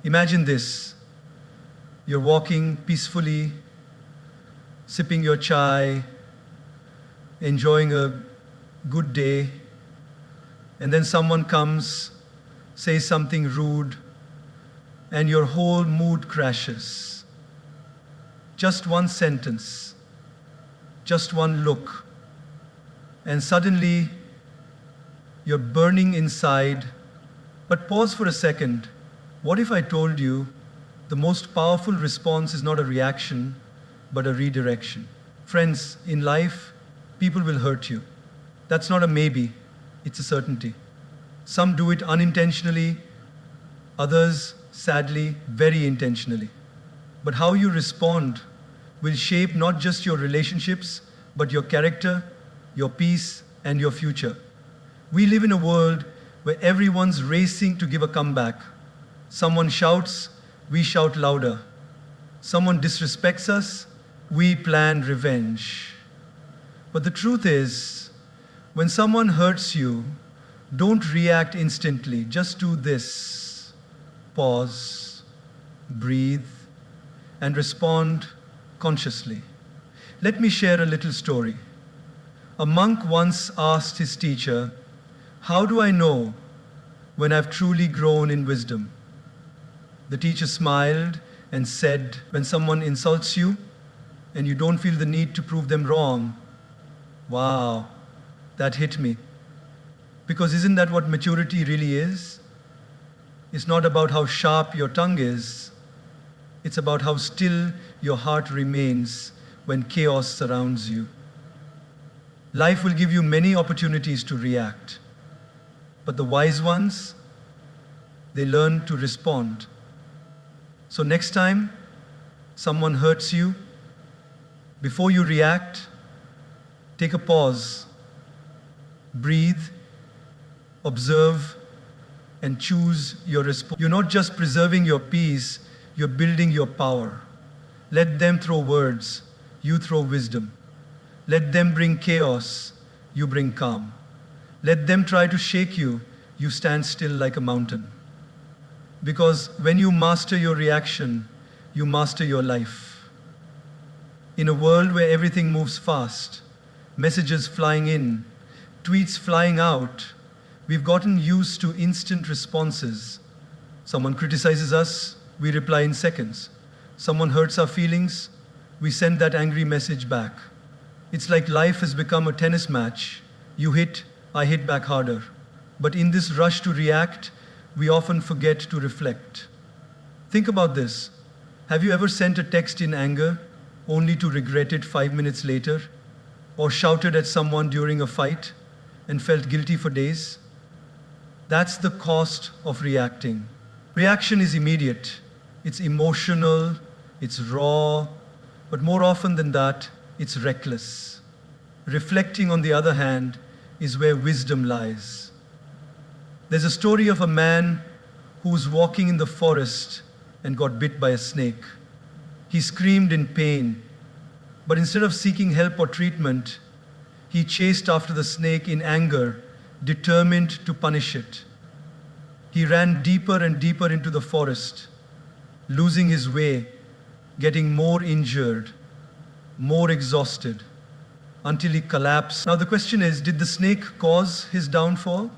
Imagine this. You're walking peacefully, sipping your chai, enjoying a good day, and then someone comes, says something rude, and your whole mood crashes. Just one sentence, just one look, and suddenly you're burning inside. But pause for a second. What if I told you the most powerful response is not a reaction, but a redirection? Friends, in life, people will hurt you. That's not a maybe, it's a certainty. Some do it unintentionally, others, sadly, very intentionally. But how you respond will shape not just your relationships, but your character, your peace, and your future. We live in a world where everyone's racing to give a comeback. Someone shouts, we shout louder. Someone disrespects us, we plan revenge. But the truth is, when someone hurts you, don't react instantly. Just do this. Pause, breathe, and respond consciously. Let me share a little story. A monk once asked his teacher, "How do I know when I've truly grown in wisdom?" The teacher smiled and said, "When someone insults you and you don't feel the need to prove them wrong." Wow, that hit me. Because isn't that what maturity really is? It's not about how sharp your tongue is. It's about how still your heart remains when chaos surrounds you. Life will give you many opportunities to react. But the wise ones, they learn to respond. So next time someone hurts you, before you react, take a pause, breathe, observe, and choose your response. You're not just preserving your peace, you're building your power. Let them throw words, you throw wisdom. Let them bring chaos, you bring calm. Let them try to shake you, you stand still like a mountain. Because when you master your reaction, you master your life. In a world where everything moves fast, messages flying in, tweets flying out, we've gotten used to instant responses. Someone criticizes us, we reply in seconds. Someone hurts our feelings, we send that angry message back. It's like life has become a tennis match. You hit, I hit back harder. But in this rush to react, we often forget to reflect. Think about this. Have you ever sent a text in anger only to regret it 5 minutes later? Or shouted at someone during a fight and felt guilty for days? That's the cost of reacting. Reaction is immediate. It's emotional, it's raw, but more often than that, it's reckless. Reflecting, on the other hand, is where wisdom lies. There's a story of a man who was walking in the forest and got bit by a snake. He screamed in pain, but instead of seeking help or treatment, he chased after the snake in anger, determined to punish it. He ran deeper and deeper into the forest, losing his way, getting more injured, more exhausted, until he collapsed. Now the question is, did the snake cause his downfall?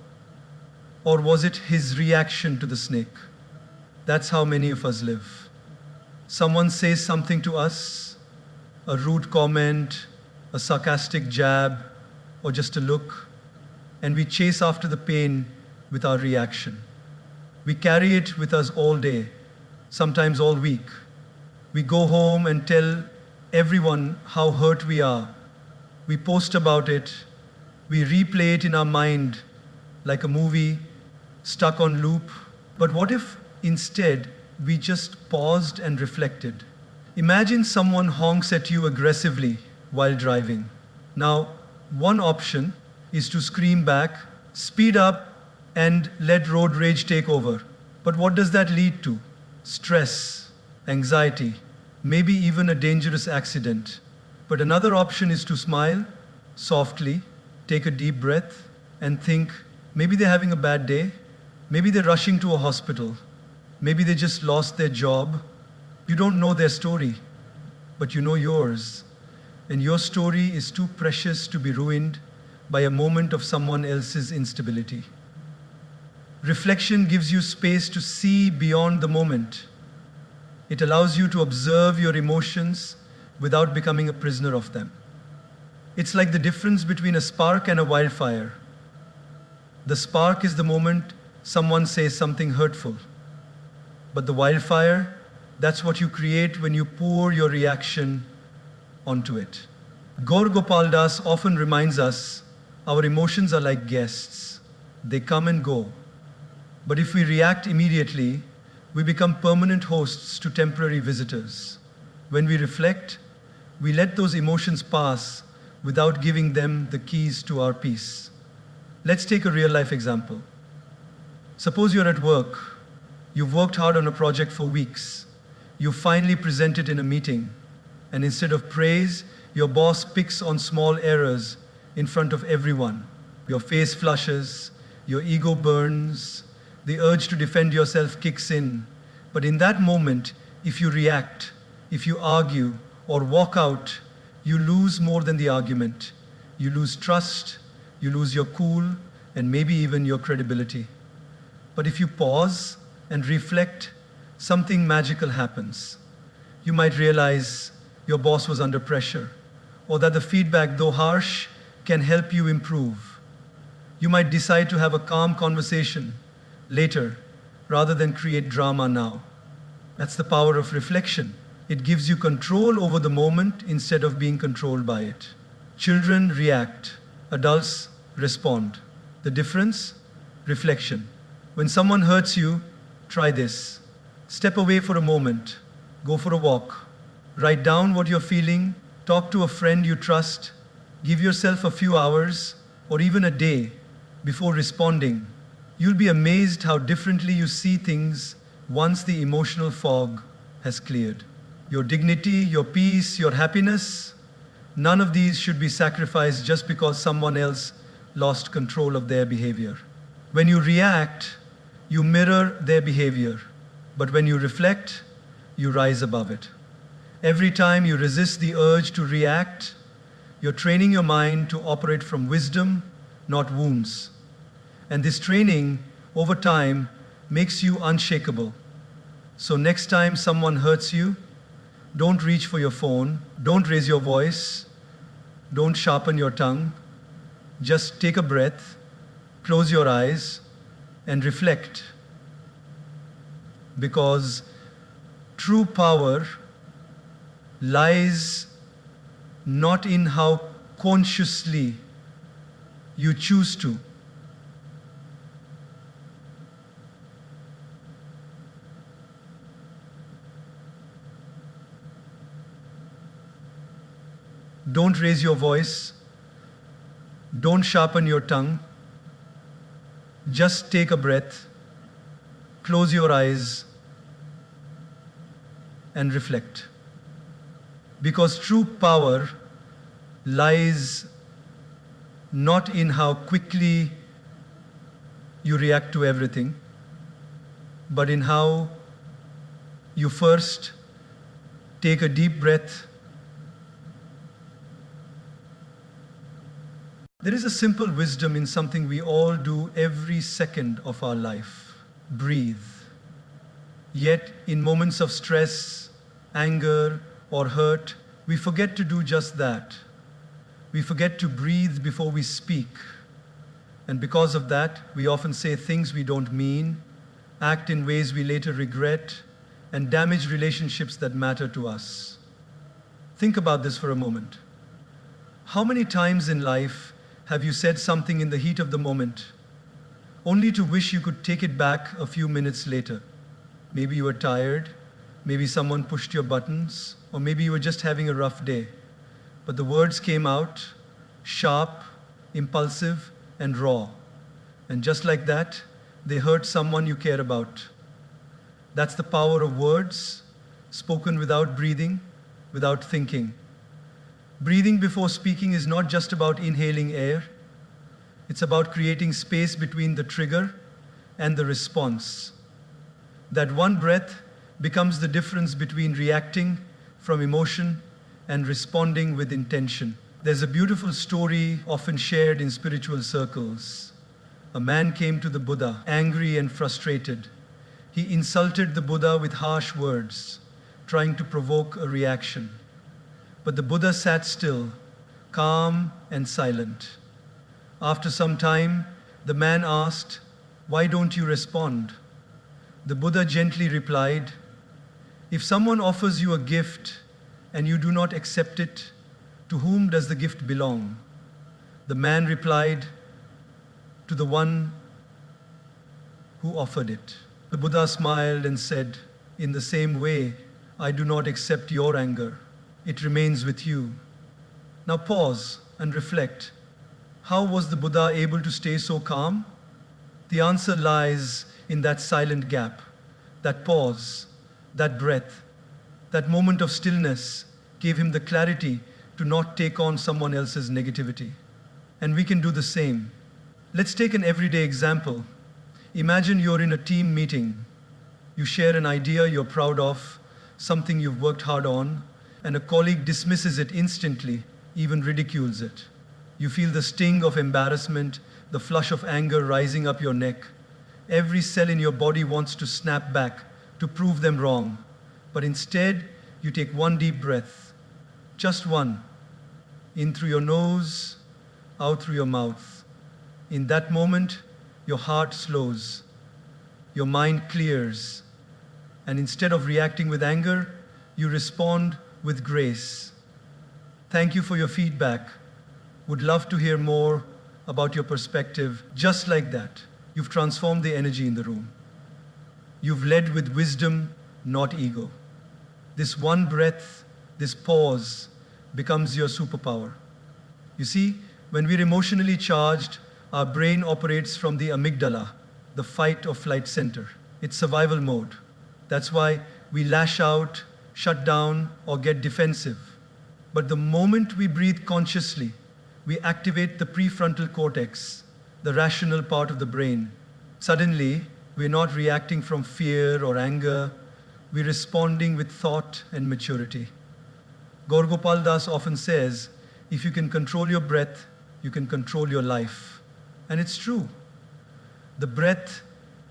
Or was it his reaction to the snake? That's how many of us live. Someone says something to us, a rude comment, a sarcastic jab, or just a look, and we chase after the pain with our reaction. We carry it with us all day, sometimes all week. We go home and tell everyone how hurt we are. We post about it. We replay it in our mind like a movie stuck on loop. But what if instead we just paused and reflected? Imagine someone honks at you aggressively while driving. Now, one option is to scream back, speed up, and let road rage take over. But what does that lead to? Stress, anxiety, maybe even a dangerous accident. But another option is to smile softly, take a deep breath, and think, maybe they're having a bad day, maybe they're rushing to a hospital, Maybe they just lost their job. You don't know their story, but you know yours. And your story is too precious to be ruined by a moment of someone else's instability. Reflection gives you space to see beyond the moment. It allows you to observe your emotions without becoming a prisoner of them. It's like the difference between a spark and a wildfire. The spark is the moment someone says something hurtful. But the wildfire, that's what you create when you pour your reaction onto it. Gaur Gopal often reminds us our emotions are like guests. They come and go. But if we react immediately, we become permanent hosts to temporary visitors. When we reflect, we let those emotions pass without giving them the keys to our peace. Let's take a real-life example. Suppose you're at work. You've worked hard on a project for weeks. You finally present it in a meeting, and instead of praise, your boss picks on small errors in front of everyone. Your face flushes, your ego burns, the urge to defend yourself kicks in. But in that moment, if you react, if you argue or walk out, you lose more than the argument. You lose trust, you lose your cool, and maybe even your credibility. But if you pause and reflect, something magical happens. You might realize your boss was under pressure, or that the feedback, though harsh, can help you improve. You might decide to have a calm conversation later, rather than create drama now. That's the power of reflection. It gives you control over the moment instead of being controlled by it. Children react, adults respond. The difference? Reflection. When someone hurts you, try this. Step away for a moment, go for a walk, write down what you're feeling, talk to a friend you trust, give yourself a few hours or even a day before responding. You'll be amazed how differently you see things once the emotional fog has cleared. Your dignity, your peace, your happiness, none of these should be sacrificed just because someone else lost control of their behavior. When you react, you mirror their behavior. But when you reflect, you rise above it. Every time you resist the urge to react, you're training your mind to operate from wisdom, not wounds. And this training, over time, makes you unshakable. So next time someone hurts you, don't reach for your phone, don't raise your voice, don't sharpen your tongue. Just take a breath, close your eyes, and reflect. Because true power lies not in how consciously you choose to, don't raise your voice, don't sharpen your tongue, just take a breath, close your eyes, and reflect. Because true power lies not in how quickly you react to everything, but in how you first take a deep breath. There is a simple wisdom in something we all do every second of our life: breathe. Yet, in moments of stress, anger, or hurt, we forget to do just that. We forget to breathe before we speak. And because of that, we often say things we don't mean, act in ways we later regret, and damage relationships that matter to us. Think about this for a moment. How many times in life have you said something in the heat of the moment, only to wish you could take it back a few minutes later? Maybe you were tired, maybe someone pushed your buttons, or maybe you were just having a rough day. But the words came out sharp, impulsive, and raw. And just like that, they hurt someone you care about. That's the power of words, spoken without breathing, without thinking. Breathing before speaking is not just about inhaling air. It's about creating space between the trigger and the response. That one breath becomes the difference between reacting from emotion and responding with intention. There's a beautiful story often shared in spiritual circles. A man came to the Buddha, angry and frustrated. He insulted the Buddha with harsh words, trying to provoke a reaction. But the Buddha sat still, calm and silent. After some time, the man asked, "Why don't you respond?" The Buddha gently replied, "If someone offers you a gift and you do not accept it, to whom does the gift belong?" The man replied, "To the one who offered it." The Buddha smiled and said, "In the same way, I do not accept your anger. It remains with you." Now pause and reflect. How was the Buddha able to stay so calm? The answer lies in that silent gap, that pause, that breath, that moment of stillness gave him the clarity to not take on someone else's negativity. And we can do the same. Let's take an everyday example. Imagine you're in a team meeting. You share an idea you're proud of, something you've worked hard on, and a colleague dismisses it instantly, even ridicules it. You feel the sting of embarrassment, the flush of anger rising up your neck. Every cell in your body wants to snap back to prove them wrong. But instead, you take one deep breath, just one, in through your nose, out through your mouth. In that moment, your heart slows, your mind clears, and instead of reacting with anger, you respond with grace. Thank you for your feedback. Would love to hear more about your perspective. Just like that, you've transformed the energy in the room. You've led with wisdom, not ego. This one breath, this pause, becomes your superpower. You see, when we're emotionally charged, our brain operates from the amygdala, the fight or flight center. It's survival mode. That's why we lash out, shut down, or get defensive. But the moment we breathe consciously, we activate the prefrontal cortex, the rational part of the brain. Suddenly, we're not reacting from fear or anger, we're responding with thought and maturity. Gaur Gopal Das often says, if you can control your breath, you can control your life. And it's true. The breath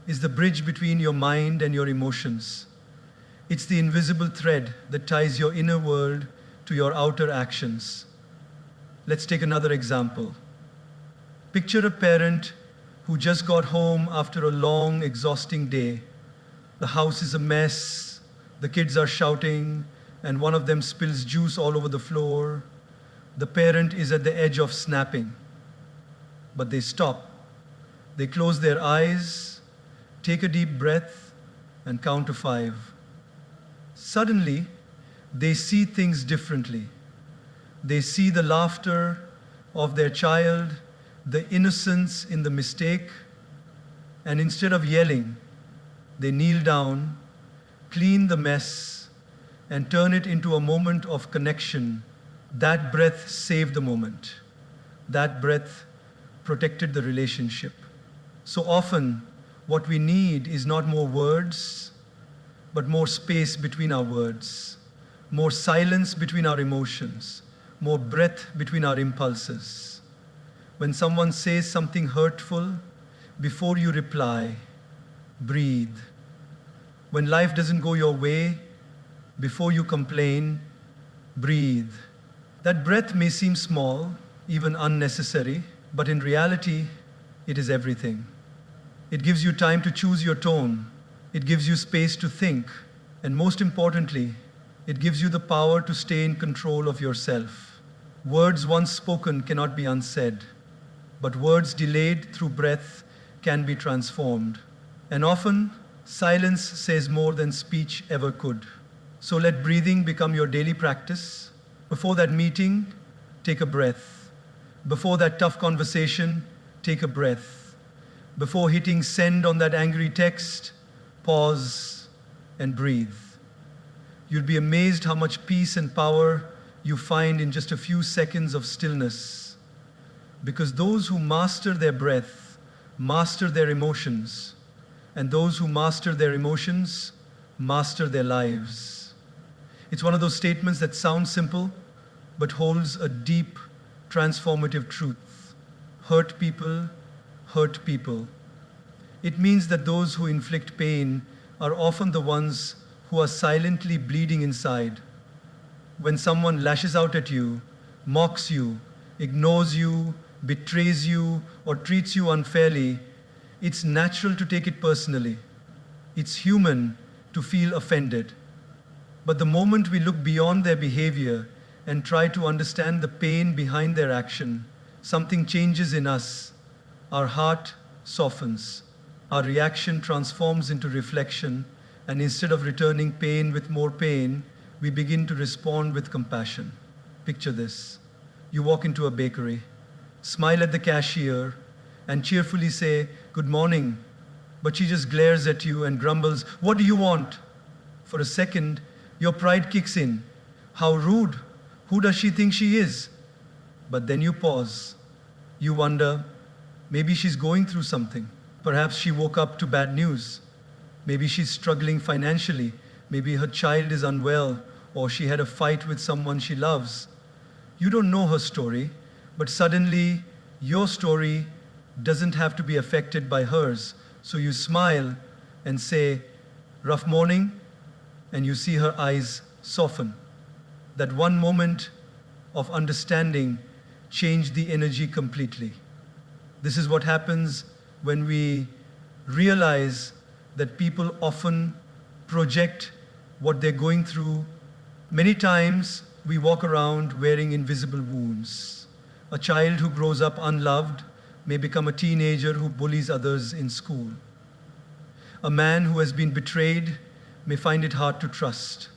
is the bridge between your mind and your emotions. It's the invisible thread that ties your inner world to your outer actions. Let's take another example. Picture a parent who just got home after a long, exhausting day. The house is a mess, the kids are shouting, and one of them spills juice all over the floor. The parent is at the edge of snapping. But they stop. They close their eyes, take a deep breath, and count to 5. Suddenly, they see things differently. They see the laughter of their child, the innocence in the mistake, and instead of yelling, they kneel down, clean the mess, and turn it into a moment of connection. That breath saved the moment. That breath protected the relationship. So often, what we need is not more words, but more space between our words, more silence between our emotions, more breath between our impulses. When someone says something hurtful, before you reply, breathe. When life doesn't go your way, before you complain, breathe. That breath may seem small, even unnecessary, but in reality, it is everything. It gives you time to choose your tone. It gives you space to think. And most importantly, it gives you the power to stay in control of yourself. Words once spoken cannot be unsaid, but words delayed through breath can be transformed. And often, silence says more than speech ever could. So let breathing become your daily practice. Before that meeting, take a breath. Before that tough conversation, take a breath. Before hitting send on that angry text, pause and breathe. You'll be amazed how much peace and power you find in just a few seconds of stillness. Because those who master their breath, master their emotions, and those who master their emotions master their lives. It's one of those statements that sounds simple, but holds a deep, transformative truth. Hurt people hurt people. It means that those who inflict pain are often the ones who are silently bleeding inside. When someone lashes out at you, mocks you, ignores you, betrays you, or treats you unfairly, it's natural to take it personally. It's human to feel offended. But the moment we look beyond their behavior and try to understand the pain behind their action, something changes in us. Our heart softens. Our reaction transforms into reflection, and instead of returning pain with more pain, we begin to respond with compassion. Picture this. You walk into a bakery, smile at the cashier, and cheerfully say, "Good morning," but she just glares at you and grumbles, "What do you want?" For a second, your pride kicks in. How rude! Who does she think she is? But then you pause. You wonder, maybe she's going through something. Perhaps she woke up to bad news. Maybe she's struggling financially. Maybe her child is unwell, or she had a fight with someone she loves. You don't know her story, but suddenly your story doesn't have to be affected by hers. So you smile and say, "Rough morning," and you see her eyes soften. That one moment of understanding changed the energy completely. This is what happens when we realize that people often project what they're going through. Many times we walk around wearing invisible wounds. A child who grows up unloved may become a teenager who bullies others in school. A man who has been betrayed may find it hard to trust.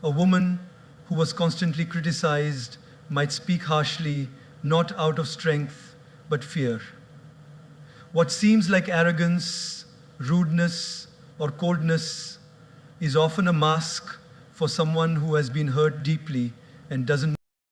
A woman who was constantly criticized might speak harshly, not out of strength, but fear. What seems like arrogance, rudeness, or coldness is often a mask for someone who has been hurt deeply and doesn't